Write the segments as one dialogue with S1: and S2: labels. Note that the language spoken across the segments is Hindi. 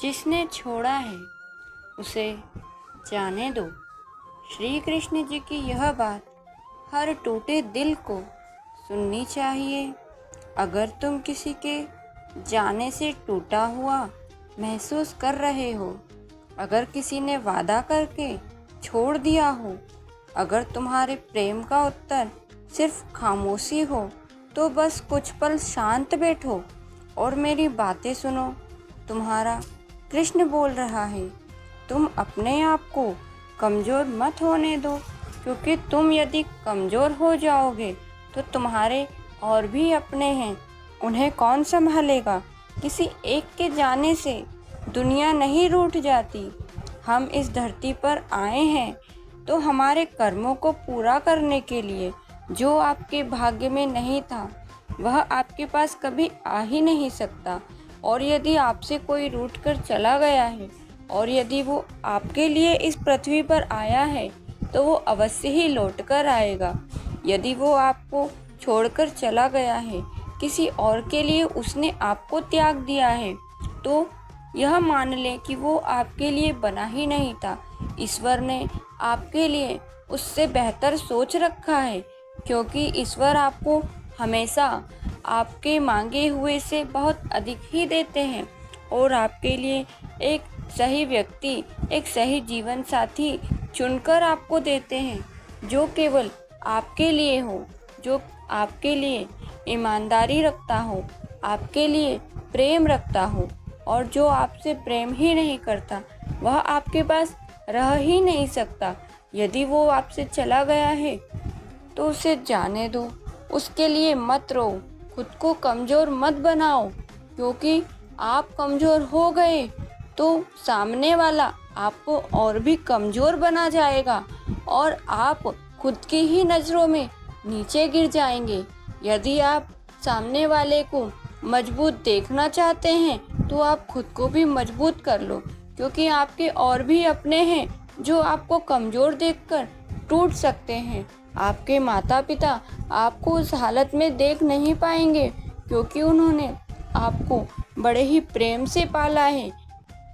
S1: जिसने छोड़ा है उसे जाने दो। श्री कृष्ण जी की यह बात हर टूटे दिल को सुननी चाहिए। अगर तुम किसी के जाने से टूटा हुआ महसूस कर रहे हो, अगर किसी ने वादा करके छोड़ दिया हो, अगर तुम्हारे प्रेम का उत्तर सिर्फ खामोशी हो, तो बस कुछ पल शांत बैठो और मेरी बातें सुनो। तुम्हारा कृष्ण बोल रहा है, तुम अपने आप को कमज़ोर मत होने दो, क्योंकि तुम यदि कमज़ोर हो जाओगे तो तुम्हारे और भी अपने हैं, उन्हें कौन संभालेगा। किसी एक के जाने से दुनिया नहीं रूठ जाती। हम इस धरती पर आए हैं तो हमारे कर्मों को पूरा करने के लिए। जो आपके भाग्य में नहीं था वह आपके पास कभी आ ही नहीं सकता। और यदि आपसे कोई रूठ कर चला गया है और यदि वो आपके लिए इस पृथ्वी पर आया है तो वो अवश्य ही लौट कर आएगा। यदि वो आपको छोड़कर चला गया है, किसी और के लिए उसने आपको त्याग दिया है, तो यह मान लें कि वो आपके लिए बना ही नहीं था। ईश्वर ने आपके लिए उससे बेहतर सोच रखा है, क्योंकि ईश्वर आपको हमेशा आपके मांगे हुए से बहुत अधिक ही देते हैं और आपके लिए एक सही व्यक्ति, एक सही जीवन साथी चुनकर आपको देते हैं, जो केवल आपके लिए हो, जो आपके लिए ईमानदारी रखता हो, आपके लिए प्रेम रखता हो। और जो आपसे प्रेम ही नहीं करता वह आपके पास रह ही नहीं सकता। यदि वो आपसे चला गया है तो उसे जाने दो, उसके लिए मत रो, खुद को कमज़ोर मत बनाओ, क्योंकि आप कमज़ोर हो गए तो सामने वाला आपको और भी कमज़ोर बना जाएगा और आप खुद की ही नज़रों में नीचे गिर जाएंगे। यदि आप सामने वाले को मजबूत देखना चाहते हैं तो आप खुद को भी मजबूत कर लो, क्योंकि आपके और भी अपने हैं जो आपको कमज़ोर देखकर टूट सकते हैं। आपके माता पिता आपको उस हालत में देख नहीं पाएंगे, क्योंकि उन्होंने आपको बड़े ही प्रेम से पाला है।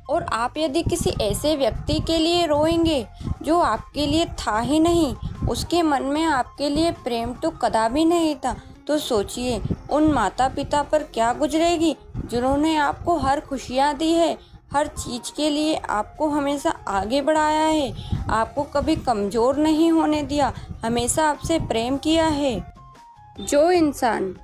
S1: और आप यदि किसी ऐसे व्यक्ति के लिए रोएंगे जो आपके लिए था ही नहीं, उसके मन में आपके लिए प्रेम तो कदापि नहीं था, तो सोचिए उन माता पिता पर क्या गुजरेगी जिन्होंने आपको हर खुशियाँ दी है, हर चीज़ के लिए आपको हमेशा आगे बढ़ाया है, आपको कभी कमज़ोर नहीं होने दिया, हमेशा आपसे प्रेम किया है। जो इंसान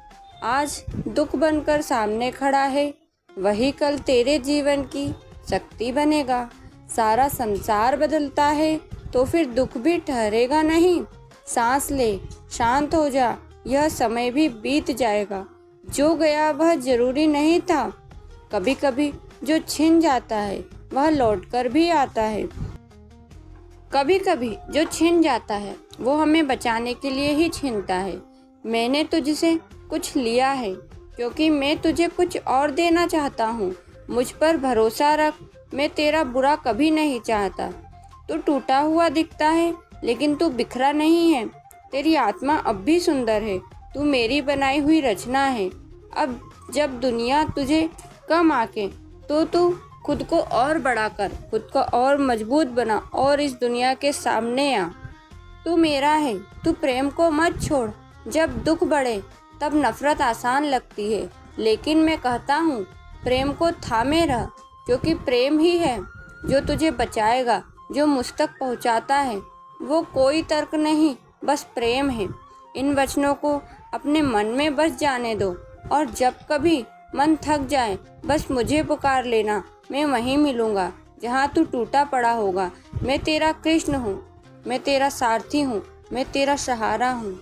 S1: आज दुख बनकर सामने खड़ा है वही कल तेरे जीवन की शक्ति बनेगा। सारा संसार बदलता है तो फिर दुख भी ठहरेगा नहीं। सांस ले, शांत हो जा, यह समय भी बीत जाएगा। जो गया वह जरूरी नहीं था। कभी कभी जो छिन जाता है वह लौटकर भी आता है। कभी कभी जो छिन जाता है वो हमें बचाने के लिए ही छिनता है। मैंने तुझसे कुछ लिया है क्योंकि मैं तुझे कुछ और देना चाहता हूँ। मुझ पर भरोसा रख, मैं तेरा बुरा कभी नहीं चाहता। तू टूटा हुआ दिखता है लेकिन तू बिखरा नहीं है। तेरी आत्मा अब भी सुंदर है। तू मेरी बनाई हुई रचना है। अब जब दुनिया तुझे कम आके तो तू खुद को और बड़ा कर, खुद को और मजबूत बना और इस दुनिया के सामने आ। तू मेरा है, तू प्रेम को मत छोड़। जब दुख बढ़े तब नफरत आसान लगती है, लेकिन मैं कहता हूँ प्रेम को थामे रह, क्योंकि प्रेम ही है जो तुझे बचाएगा, जो मुझ तक पहुँचाता है। वो कोई तर्क नहीं, बस प्रेम है। इन वचनों को अपने मन में बस जाने दो और जब कभी मन थक जाए बस मुझे पुकार लेना। मैं वहीं मिलूँगा जहाँ तू टूटा पड़ा होगा। मैं तेरा कृष्ण हूँ, मैं तेरा सारथी हूँ, मैं तेरा सहारा हूँ।